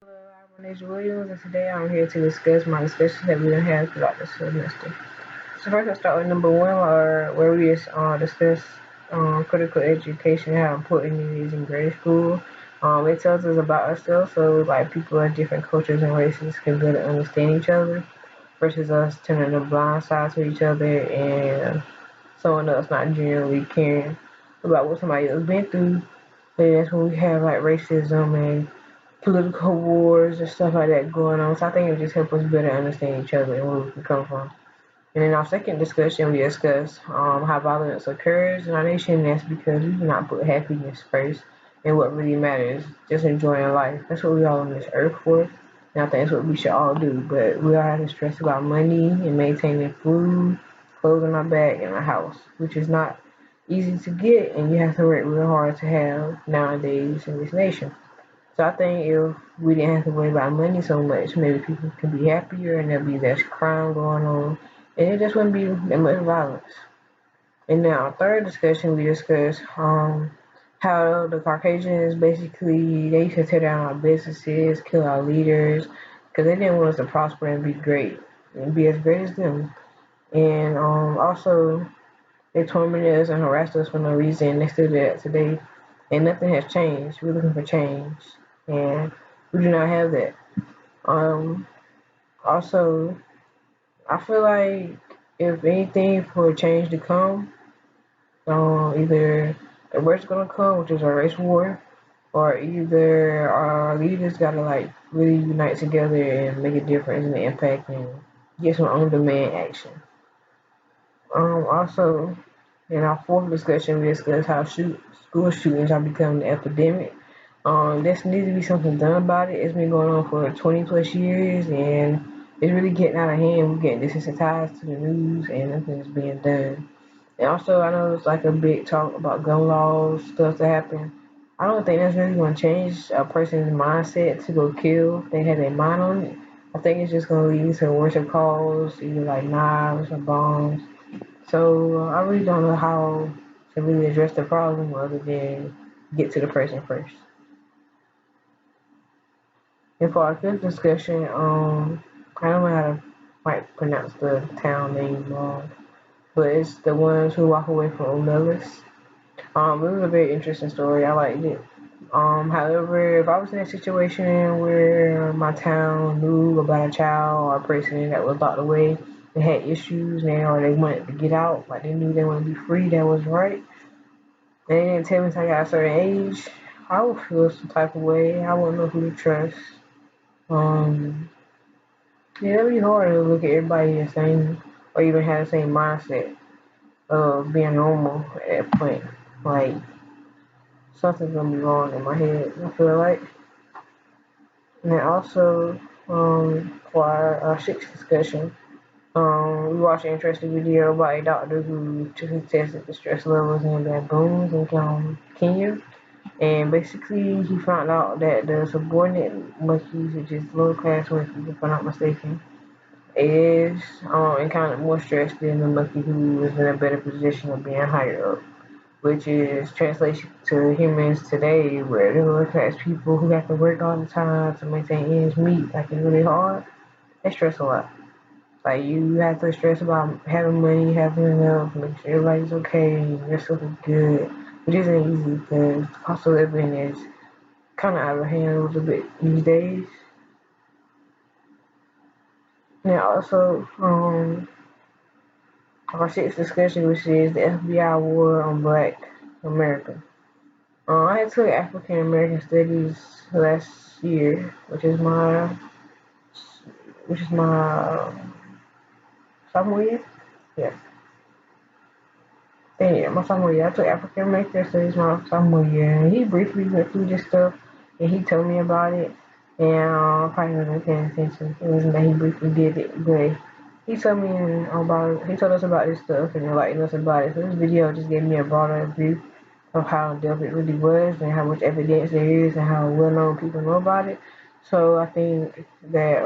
My name is Williams, and today I'm here to discuss my discussions that we done had throughout the semester. So first, I'll start with number one, where we discuss critical education, how important it is in grade school. It tells us about ourselves, so like people of different cultures and races can better understand each other, versus us turning a blind side to each other and someone else not generally caring about what somebody else been through. And that's when we have like racism and political wars and stuff like that going on. So I think it just helps us better understand each other and where we can come from. And in our second discussion, we discussed how violence occurs in our nation. And that's because we do not put happiness first and what really matters, just enjoying life. That's what we all on this earth for. And I think that's what we should all do. But we all have to stress about money and maintaining food, clothes on our back, and a house, which is not easy to get, and you have to work real hard to have nowadays in this nation. So I think if we didn't have to worry about money so much, maybe people could be happier and there'd be less crime going on, and it just wouldn't be that much violence. And now, our third discussion, we discussed how the Caucasians basically they used to tear down our businesses, kill our leaders, because they didn't want us to prosper and be great and be as great as them. And also, they tormented us and harassed us for no reason. They still do that today, and nothing has changed. We're looking for change, and we do not have that. Um, Also, I feel like if anything for change to come, either the worst gonna come, which is a race war, or either our leaders gotta like really unite together and make a difference and impact and get some on-demand action. Also, in our fourth discussion, we discussed how school shootings are becoming an epidemic. There needs to be something done about it. It's been going on for 20 plus years, and it's really getting out of hand. We're getting desensitized to the news, and nothing's being done. And also, I know it's like a big talk about gun laws, stuff to happen. I don't think that's really going to change a person's mindset to go kill if they have their mind on it. I think it's just going to lead to worse calls, either like knives or bombs. So I really don't know how to really address the problem other than get to the person first. And for our fifth discussion, I don't know how to quite pronounce the town name wrong, but it's the ones who walk away from Omelis. It was a very interesting story. I liked it. However, if I was in a situation where my town knew about a child or a person that was locked away, they had issues now, or they wanted to get out, like they knew they wanted to be free, that was right. They didn't tell me until I got a certain age. I would feel some type of way. I wouldn't know who to trust. Um, yeah, it'd be hard to look at everybody the same or even have the same mindset of being normal at that point. Like, something's gonna be wrong in my head, I feel like. And then also, for our sixth discussion, we watched an interesting video by a doctor who tested the stress levels in baboons in Kenya. And basically, he found out that the subordinate monkeys, which is lower class monkeys, if I'm not mistaken, is encountered more stress than the monkey who is in a better position of being higher up, which is translation to humans today, where the lower class people who have to work all the time to maintain ends meet, like it's really hard. They stress a lot. Like you have to stress about having money, having enough, make sure everybody's okay, and your stuff is good, which isn't easy because the cost of living is kind of out of hand a little bit these days. And also, our sixth discussion, which is the FBI war on Black America. I took African American Studies last year, which is my sophomore year. Yeah, yeah, my sophomore year. I took African American Studies my sophomore year, and he briefly went through this stuff, and he told me about it. And I probably wasn't paying attention. It wasn't that he briefly did it, but he told me about he told us about this stuff and enlightened us about it. So this video just gave me a broader view of how in depth it really was and how much evidence there is and how well known people know about it. So I think that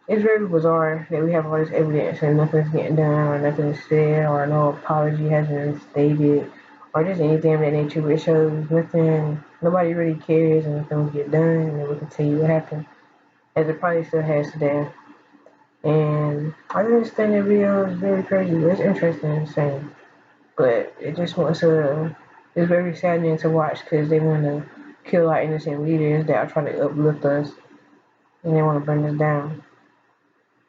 it's very bizarre that we have all this evidence and nothing's getting done or nothing's said or no apology has been stated or just anything of that nature, which shows nothing, nobody really cares and nothing will get done and it will continue to happen, as it probably still has today. And I understand that video is very crazy, it's interesting and insane, but it just wants to, it's very saddening to watch because they want to kill our innocent leaders that are trying to uplift us and they want to bring us down.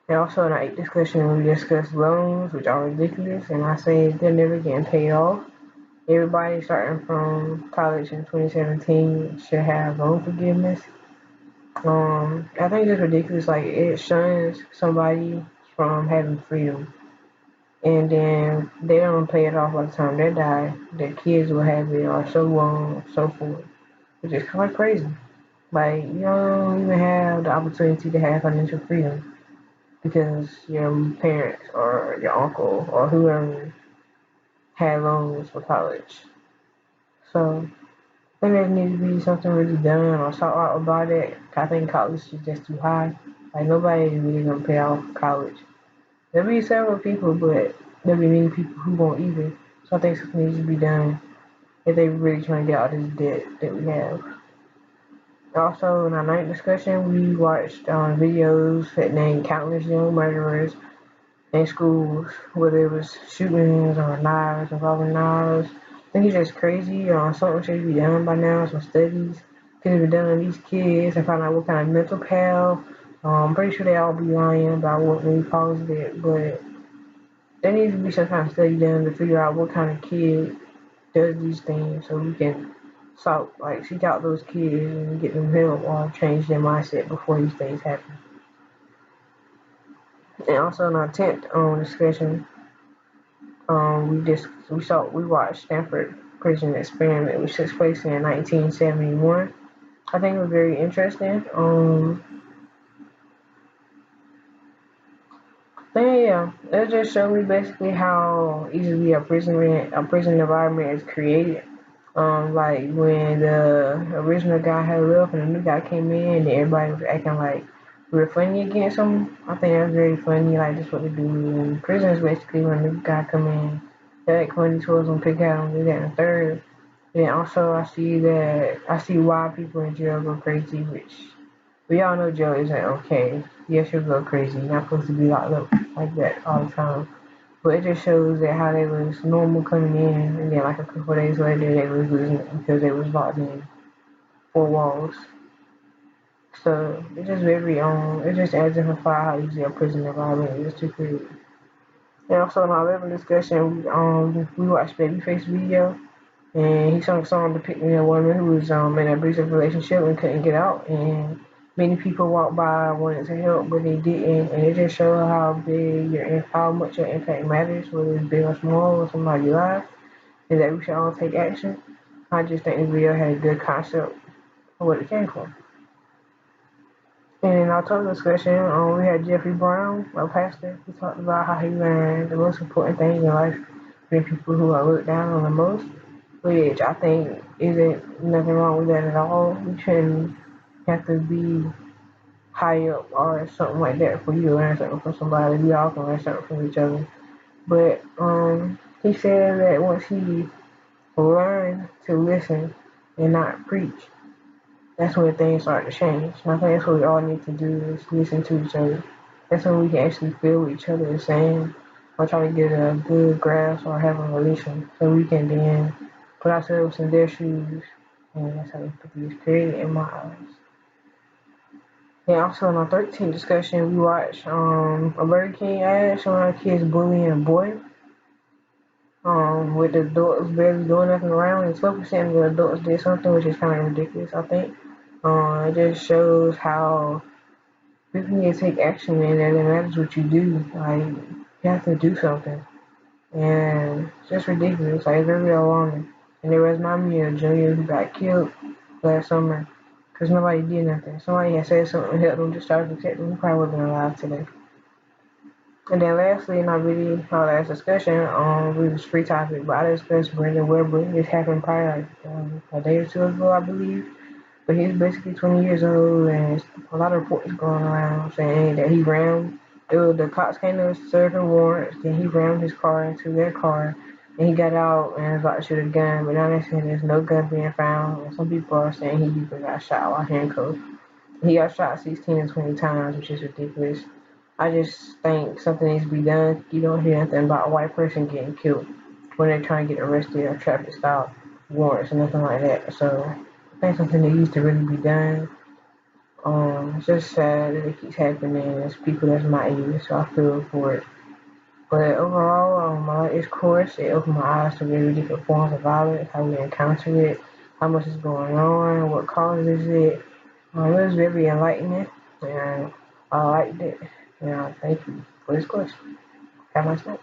And also in our discussion, we discussed loans, which are ridiculous, and I say they're never getting paid off. Everybody starting from college in 2017 should have loan forgiveness. I think it's ridiculous. Like it shuns somebody from having freedom, and then they don't pay it off by the time they die. Their kids will have it, or so on, so forth, which is kind of crazy. Like you don't even have the opportunity to have financial freedom because your parents or your uncle or whoever had loans for college. So I think there needs to be something really done or sought out about it. I think college is just too high. Like nobody is really gonna pay off college. There'll be several people, but there'll be many people who won't either. So I think something needs to be done if they really trying to get out of this debt that we have. Also, in our night discussion, we watched videos that named countless young murderers in schools, whether it was shootings or knives, involving knives. I think it's just crazy. Something should be done by now. Some studies could have been done on these kids and find out what kind of mental health. I'm pretty sure they all be lying about what really caused it, but there needs to be some kind of study done to figure out what kind of kid does these things, so we can seek out those kids and get them help or change their mindset before these things happen. And also in our tenth discussion, we watched Stanford Prison Experiment, which took place in 1971. I think it was very interesting. Yeah, it just showed me basically how easily a prison environment is created. Like when the original guy had left and the new guy came in, and everybody was acting like we were funny against him. I think that's very funny. Like that's what they do in prison is basically when the new guy come in, they act funny towards him, pick at him, do that and the third. Then also I see why people in jail go crazy, which we all know jail isn't okay. Yes, you'll go crazy. You're not supposed to be locked up like that all the time. But it just shows that how they was normal coming in, and then like a couple of days later they was losing it because they was locked in four walls. So it just it just adds to how easy a prison environment is to create. And also in our level discussion, we watched Babyface video, and he sung a song depicting a woman who was in an abusive relationship and couldn't get out, and many people walked by wanted to help, but they didn't, and it just showed how much your impact matters, whether it's big or small, with somebody's life, and that we should all take action. I just think the video had a good concept of what it came from. And in our total discussion, we had Jeffrey Brown, our pastor. He talked about how he learned the most important things in life from people who are looked down on the most, which I think isn't nothing wrong with that at all. You shouldn't have to be high up or something like that for you to learn something from somebody. We all can learn something from each other. But he said that once he learned to listen and not preach, that's when things start to change. And I think that's what we all need to do is listen to each other. That's when we can actually feel what each other is saying or try to get a good grasp or have a relation so we can then put ourselves in their shoes. And that's how empathy is created in my eyes. And also in our 13th discussion, we watched a Burger King ad showing our kids bullying a boy. With the adults barely doing nothing around, and 12% of the adults did something, which is kind of ridiculous, I think. It just shows how people need to take action, and it matters what you do. Like, you have to do something. And it's just ridiculous. Like, it's very alarming. And it reminds me of Junior who got killed last summer because nobody did nothing. Somebody had said something, helped them, just started protecting him. He probably would have been alive today. And then lastly, in our last discussion, we was free topic, but I discussed Brandon Weber. This happened probably like a day or two ago, I believe. But he's basically 20 years old, and a lot of reports going around saying that he rammed. The cops came to serve him warrants, then he rammed his car into their car, and he got out and was about to shoot a gun, but now they're saying there's no gun being found. And some people are saying he even got shot while handcuffed. He got shot 16 to 20 times, which is ridiculous. I just think something needs to be done. You don't hear nothing about a white person getting killed when they're trying to get arrested or traffic stop warrants or nothing like that. So I think something needs to really be done. It's just sad that it keeps happening. There's people that's my age, so I feel for it. But overall, I like this course. It opened my eyes to really different forms of violence, how we encounter it, how much is going on, what causes it. It was very enlightening, and I liked it. And thank you for this course. Have a nice night.